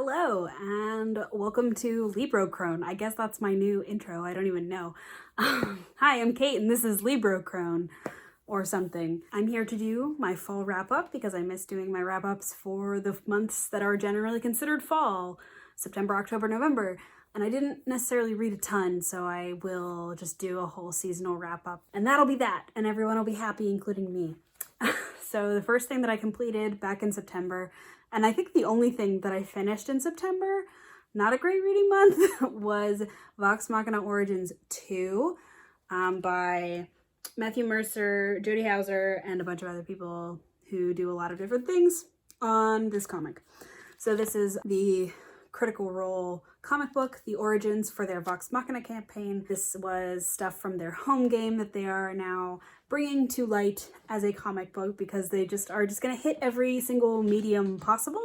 Hello, and welcome to Librocrone. I guess that's my new intro. I don't even know. Hi, I'm Kate, and this is Librocrone, or something. I'm here to do my fall wrap-up because I miss doing my wrap-ups for the months that are generally considered fall. September, October, November. And I didn't necessarily read a ton, so I will just do a whole seasonal wrap-up. And that'll be that, and everyone will be happy, including me. So the first thing that I completed back in September, and I think the only thing that I finished in September, not a great reading month, was Vox Machina Origins 2 by Matthew Mercer, Jody and a bunch of other people who do a lot of different things on this comic. So this is the Critical Role comic book, the origins for their Vox Machina campaign. This was stuff from their home game that they are now bringing to light as a comic book because they just are just going to hit every single medium possible.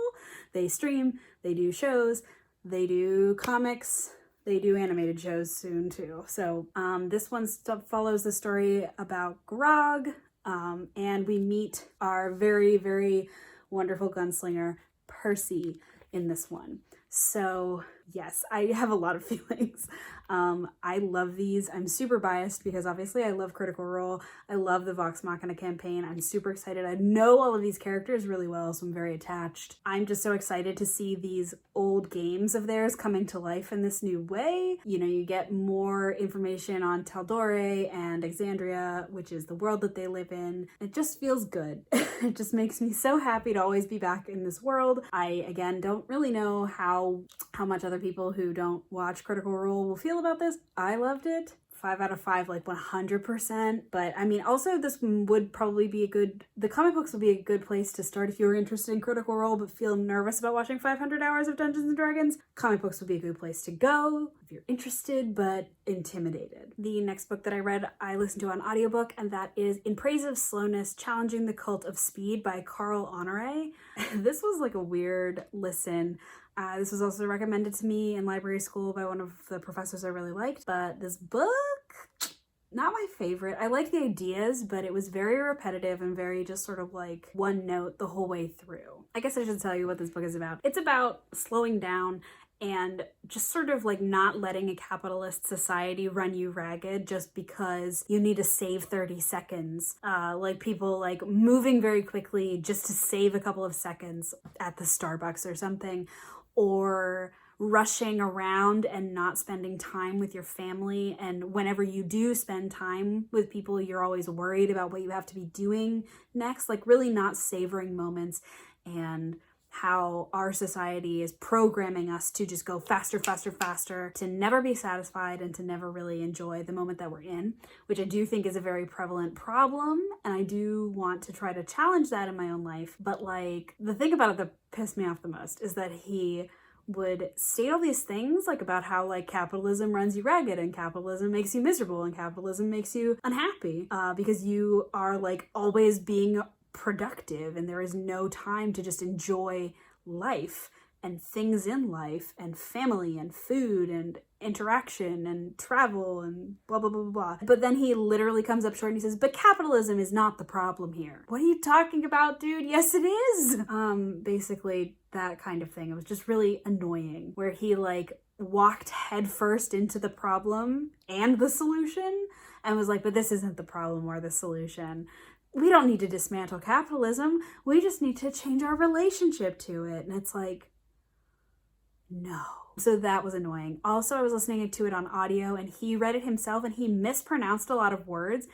They stream, they do shows, they do comics, they do animated shows soon too. So this one follows the story about Grog, and we meet our very, very wonderful gunslinger Percy in this one. So yes, I have a lot of feelings. I love these. I'm super biased because obviously I love Critical Role. I love the Vox Machina campaign. I'm super excited. I know all of these characters really well, so I'm very attached. I'm just so excited to see these old games of theirs coming to life in this new way. You know, you get more information on Taldore and Exandria, which is the world that they live in. It just feels good. It just makes me so happy to always be back in this world. I, again, don't really know how much other people who don't watch Critical Role will feel about this. I loved it. 5 out of 5, like 100%. But I mean, also this would probably be the comic books would be a good place to start if you're interested in Critical Role but feel nervous about watching 500 hours of Dungeons and Dragons. Comic books would be a good place to go if you're interested but intimidated. The next book that I read, I listened to on audiobook, and that is In Praise of Slowness, Challenging the Cult of Speed by Honore. This was like a weird listen. This was also recommended to me in library school by one of the professors I really liked, but this book, not my favorite. I like the ideas, but it was very repetitive and very just sort of like one note the whole way through. I guess I should tell you what this book is about. It's about slowing down and just sort of like not letting a capitalist society run you ragged just because you need to save 30 seconds. Like people like moving very quickly just to save a couple of seconds at the Starbucks or something, or rushing around and not spending time with your family. And whenever you do spend time with people, you're always worried about what you have to be doing next, like really not savoring moments, and how our society is programming us to just go faster, faster, faster, to never be satisfied and to never really enjoy the moment that we're in, which I do think is a very prevalent problem. And I do want to try to challenge that in my own life. But like the thing about it that pissed me off the most is that he would state all these things like about how like capitalism runs you ragged and capitalism makes you miserable and capitalism makes you unhappy because you are like always being productive and there is no time to just enjoy life and things in life and family and food and interaction and travel and blah, blah, blah, blah, blah. But then he literally comes up short and he says, but capitalism is not the problem here. What are you talking about, dude? Yes, it is. Basically that kind of thing. It was just really annoying where he like walked headfirst into the problem and the solution and was like, but this isn't the problem or the solution. We don't need to dismantle capitalism. We just need to change our relationship to it. And it's like, no. So that was annoying. Also, I was listening to it on audio and he read it himself and he mispronounced a lot of words.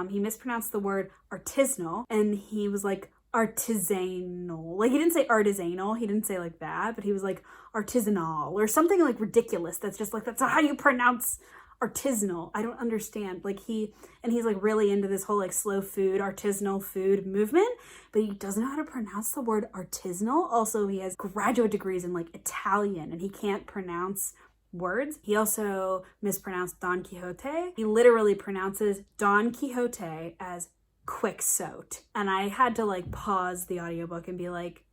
He mispronounced the word artisanal and he was like artisanal. Like he didn't say artisanal. He didn't say like that, but he was like artisanal or something like ridiculous. That's just like, that's not how you pronounce artisanal. I don't understand. Like he's like really into this whole like slow food, artisanal food movement, but he doesn't know how to pronounce the word artisanal. Also, he has graduate degrees in like Italian and he can't pronounce words. He also mispronounced Don Quixote. He literally pronounces Don Quixote as Quixote. And I had to like pause the audiobook and be like,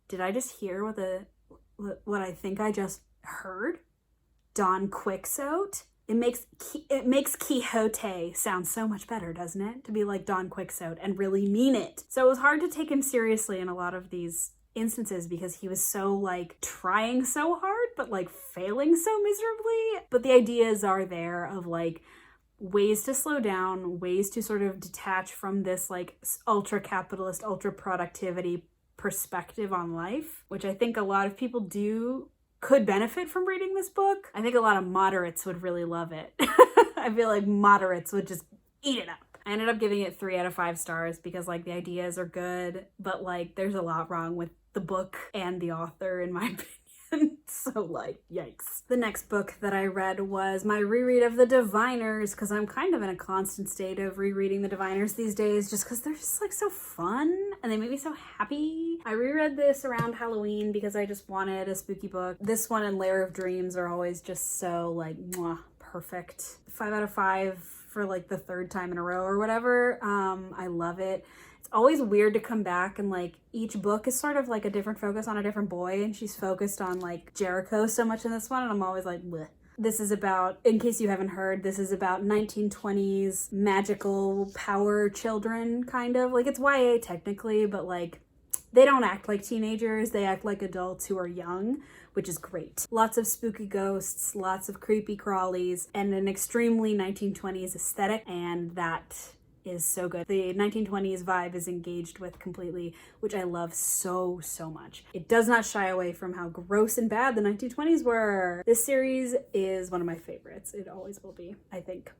did I just hear what I think I just heard? Don Quixote? It makes Quixote sound so much better, doesn't it? To be like Don Quixote and really mean it. So it was hard to take him seriously in a lot of these instances because he was so like trying so hard but like failing so miserably. But the ideas are there of like ways to slow down, ways to sort of detach from this like ultra capitalist, ultra productivity perspective on life, which I think a lot of people could benefit from reading this book. I think a lot of moderates would really love it. I feel like moderates would just eat it up. I ended up giving it 3 out of 5 stars because like the ideas are good, but like there's a lot wrong with the book and the author in my opinion. So like, yikes. The next book that I read was my reread of The Diviners, because I'm kind of in a constant state of rereading The Diviners these days just because they're just like so fun and they make me so happy. I reread this around Halloween because I just wanted a spooky book. This one and Lair of Dreams are always just so like, mwah, perfect. 5 out of 5 for like the 3rd time in a row or whatever. I love it. It's always weird to come back and like each book is sort of like a different focus on a different boy, and she's focused on like Jericho so much in this one, and I'm always like, bleh. This is about, in case you haven't heard, this is about 1920s magical power children, kind of. Like it's YA technically, but like they don't act like teenagers, they act like adults who are young, which is great. Lots of spooky ghosts, lots of creepy crawlies, and an extremely 1920s aesthetic, and that is so good. The 1920s vibe is engaged with completely, which I love so, so much. It does not shy away from how gross and bad the 1920s were. This series is one of my favorites. It always will be, I think.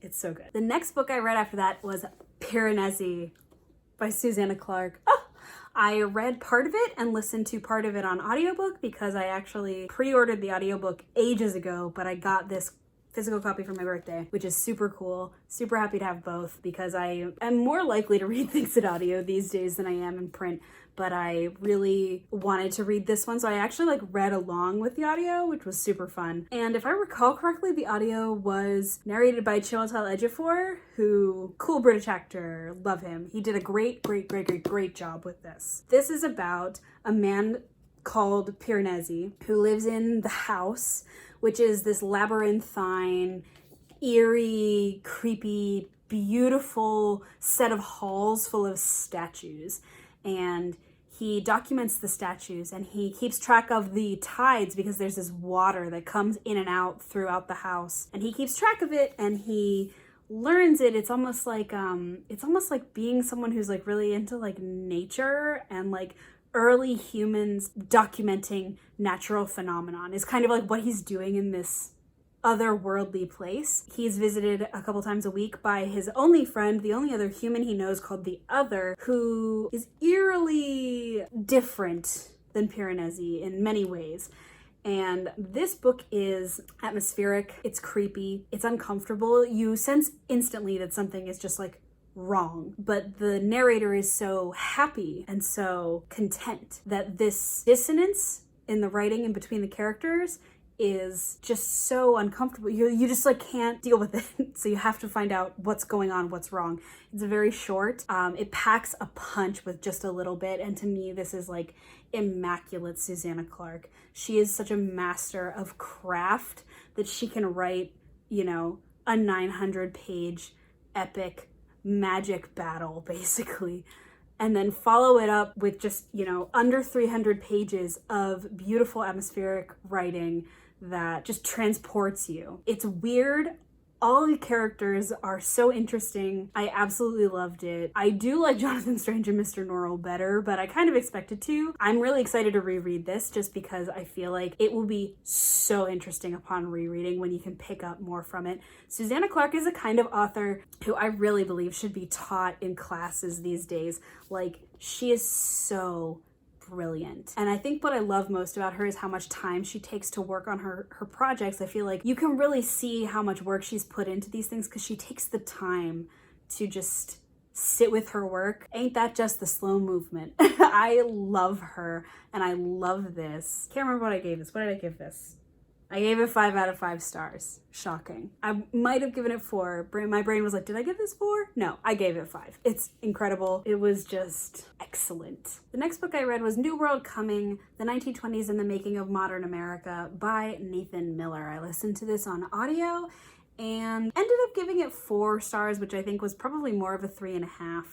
It's so good. The next book I read after that was Piranesi by Susanna Clarke. Oh! I read part of it and listened to part of it on audiobook because I actually pre-ordered the audiobook ages ago, but I got this physical copy for my birthday, which is super cool. Super happy to have both because I am more likely to read things in audio these days than I am in print, but I really wanted to read this one, so I actually like read along with the audio, which was super fun. And if I recall correctly, the audio was narrated by Chiwetel Ejiofor, who, cool British actor, love him. He did a great job with this. This is about a man called Piranesi who lives in the house, which is this labyrinthine, eerie, creepy, beautiful set of halls full of statues. And he documents the statues and he keeps track of the tides because there's this water that comes in and out throughout the house. And he keeps track of it and he learns it. It's almost like being someone who's like really into like nature and like early humans documenting natural phenomenon is kind of like what he's doing in this otherworldly place. He's visited a couple times a week by his only friend, the only other human he knows called the Other, who is eerily different than Piranesi in many ways. And this book is atmospheric, it's creepy, it's uncomfortable. You sense instantly that something is just like wrong, but the narrator is so happy and so content that this dissonance in the writing in between the characters is just so uncomfortable. You just like can't deal with it. So you have to find out what's going on, what's wrong. It's very short. It packs a punch with just a little bit. And to me, this is like immaculate Susanna Clarke. She is such a master of craft that she can write, you know, a 900-page epic magic battle basically, and then follow it up with just, you know, under 300 pages of beautiful atmospheric writing that just transports you. It's weird. All the characters are so interesting. I absolutely loved it. I do like Jonathan Strange and Mr. Norrell better, but I kind of expected to. I'm really excited to reread this just because I feel like it will be so interesting upon rereading when you can pick up more from it. Susanna Clarke is a kind of author who I really believe should be taught in classes these days. Like, she is so brilliant. And I think what I love most about her is how much time she takes to work on her projects. I feel like you can really see how much work she's put into these things because she takes the time to just sit with her work. Ain't that just the slow movement? I love her and I love this. Can't remember what I gave this. What did I give this? I gave it 5 out of 5 stars. Shocking. I might have given it 4. My brain was like, did I give this 4? No, I gave it 5. It's incredible. It was just excellent. The next book I read was New World Coming, The 1920s and the Making of Modern America by Nathan Miller. I listened to this on audio and ended up giving it 4 stars, which I think was probably more of a 3.5.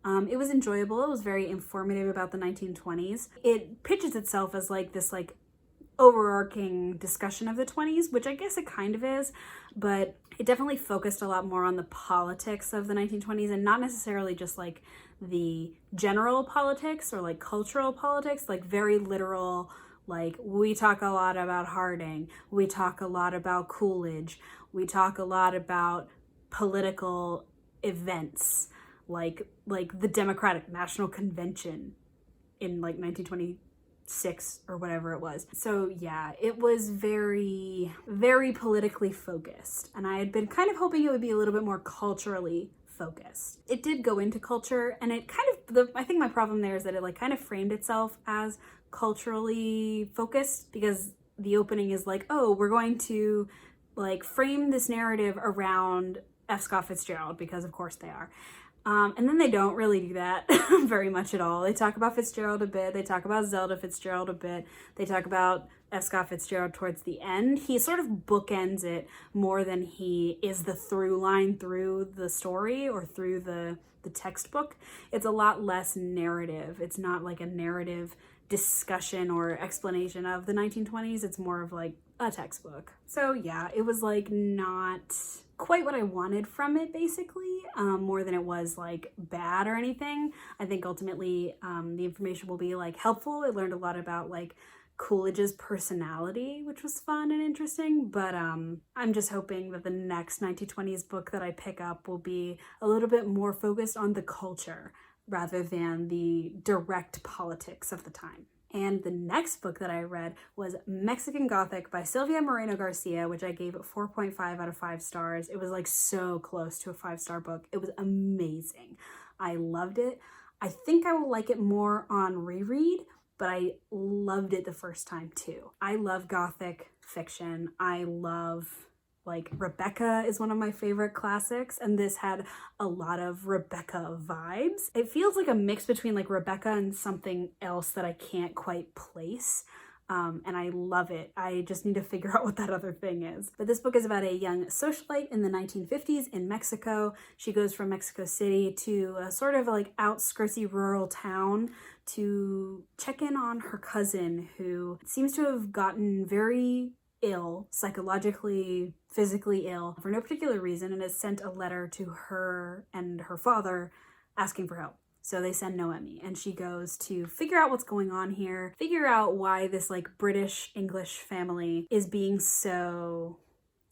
It was enjoyable. It was very informative about the 1920s. It pitches itself as like this like overarching discussion of the 20s, which I guess it kind of is, but it definitely focused a lot more on the politics of the 1920s and not necessarily just like the general politics or like cultural politics, like very literal, like we talk a lot about Harding, we talk a lot about Coolidge, we talk a lot about political events like the Democratic National Convention in like 1926 or whatever it was. So yeah, it was very, very politically focused. And I had been kind of hoping it would be a little bit more culturally focused. It did go into culture, and it kind of, I think my problem there is that it like kind of framed itself as culturally focused, because the opening is like, oh, we're going to like frame this narrative around F. Scott Fitzgerald, because of course they are. And then they don't really do that very much at all. They talk about Fitzgerald a bit. They talk about Zelda Fitzgerald a bit. They talk about F. Scott Fitzgerald towards the end. He sort of bookends it more than he is the through line through the story or through the textbook. It's a lot less narrative. It's not like a narrative discussion or explanation of the 1920s. It's more of like a textbook. So yeah, it was like not quite what I wanted from it, basically, more than it was like bad or anything. I think ultimately the information will be like helpful. I learned a lot about like Coolidge's personality, which was fun and interesting, but I'm just hoping that the next 1920s book that I pick up will be a little bit more focused on the culture rather than the direct politics of the time. And the next book that I read was Mexican Gothic by Silvia Moreno-Garcia, which I gave 4.5 out of 5 stars. It was like so close to a 5-star book. It was amazing. I loved it. I think I will like it more on reread, but I loved it the first time too. I love Gothic fiction. I love, like, Rebecca is one of my favorite classics, and this had a lot of Rebecca vibes. It feels like a mix between like Rebecca and something else that I can't quite place. And I love it. I just need to figure out what that other thing is. But this book is about a young socialite in the 1950s in Mexico. She goes from Mexico City to a sort of like outskirtsy rural town to check in on her cousin, who seems to have gotten very ill, psychologically, physically ill, for no particular reason, and has sent a letter to her and her father asking for help. So they send Noemi, and she goes to figure out what's going on here, figure out why this like British English family is being so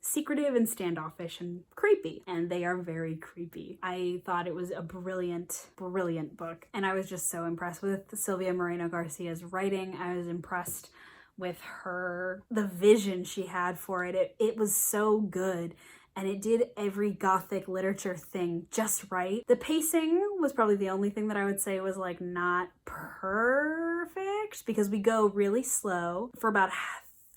secretive and standoffish and creepy. And they are very creepy. I thought it was a brilliant, brilliant book. And I was just so impressed with Silvia Moreno-Garcia's writing. I was impressed with the vision she had for it. It was so good. And it did every Gothic literature thing just right. The pacing was probably the only thing that I would say was like not perfect, because we go really slow for about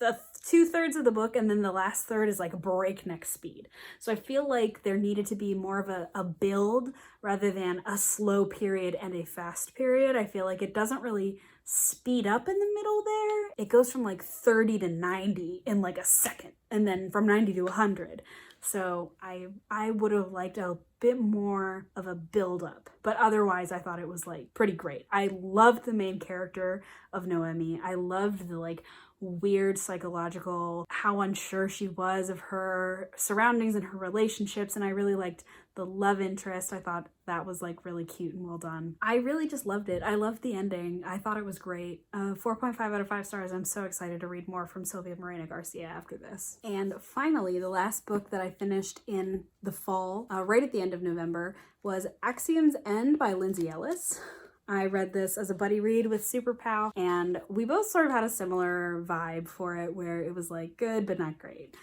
the 2/3 of the book, and then the last third is like breakneck speed. So I feel like there needed to be more of a build rather than a slow period and a fast period. I feel like it doesn't really speed up in the middle there. It goes from like 30 to 90 in like a second, and then from 90 to 100. So I would have liked a bit more of a build up, but otherwise I thought it was like pretty great. I loved the main character of Noemi. I loved the like weird psychological, how unsure she was of her surroundings and her relationships, and I really liked the love interest. I thought that was like really cute and well done. I really just loved it. I loved the ending. I thought it was great. 4.5 out of 5 stars. I'm so excited to read more from Silvia Moreno-Garcia after this. And finally, the last book that I finished in the fall, right at the end of November, was Axiom's End by Lindsay Ellis. I read this as a buddy read with Super Pal, and we both sort of had a similar vibe for it, where it was like good but not great.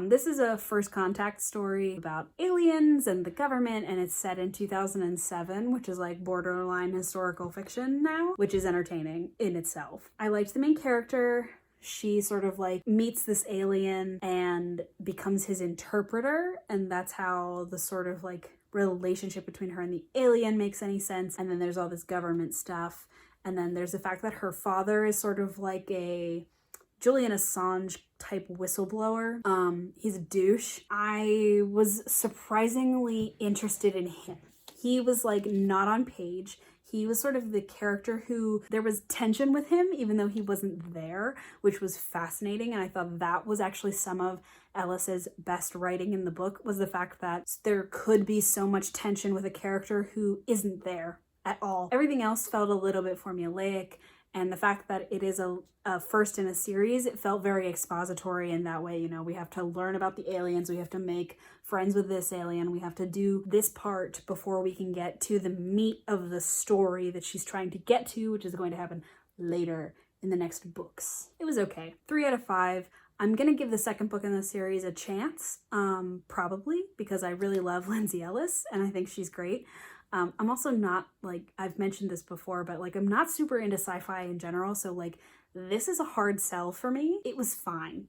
This is a first contact story about aliens and the government, and it's set in 2007, which is like borderline historical fiction now, which is entertaining in itself. I liked the main character. She sort of like meets this alien and becomes his interpreter, and that's how the sort of like relationship between her and the alien makes any sense. And then there's all this government stuff, and then there's the fact that her father is sort of like a Julian Assange type whistleblower. He's a douche. I was surprisingly interested in him. he was like not on page. He was sort of the character who there was tension with him, even though he wasn't there, which was fascinating. And I thought that was actually some of Ellis's best writing in the book, was the fact that there could be so much tension with a character who isn't there at all. Everything else felt a little bit formulaic, and the fact that it is a first in a series, it felt very expository in that way. You know, we have to learn about the aliens, we have to make friends with this alien, we have to do this part before we can get to the meat of the story that she's trying to get to, which is going to happen later in the next books. It was okay. 3 out of 5. I'm gonna give the second book in the series a chance, probably, because I really love Lindsay Ellis and I think she's great. I'm also not, like, I've mentioned this before, but like I'm not super into sci-fi in general, so like this is a hard sell for me. It was fine.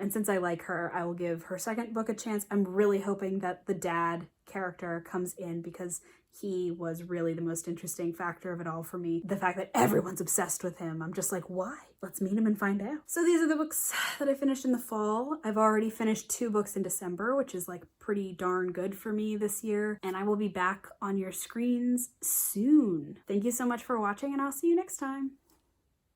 And since I like her, I will give her second book a chance. I'm really hoping that the dad character comes in, because he was really the most interesting factor of it all for me. The fact that everyone's obsessed with him. I'm just like, why? Let's meet him and find out. So these are the books that I finished in the fall. I've already finished 2 books in December, which is like pretty darn good for me this year. And I will be back on your screens soon. Thank you so much for watching, and I'll see you next time.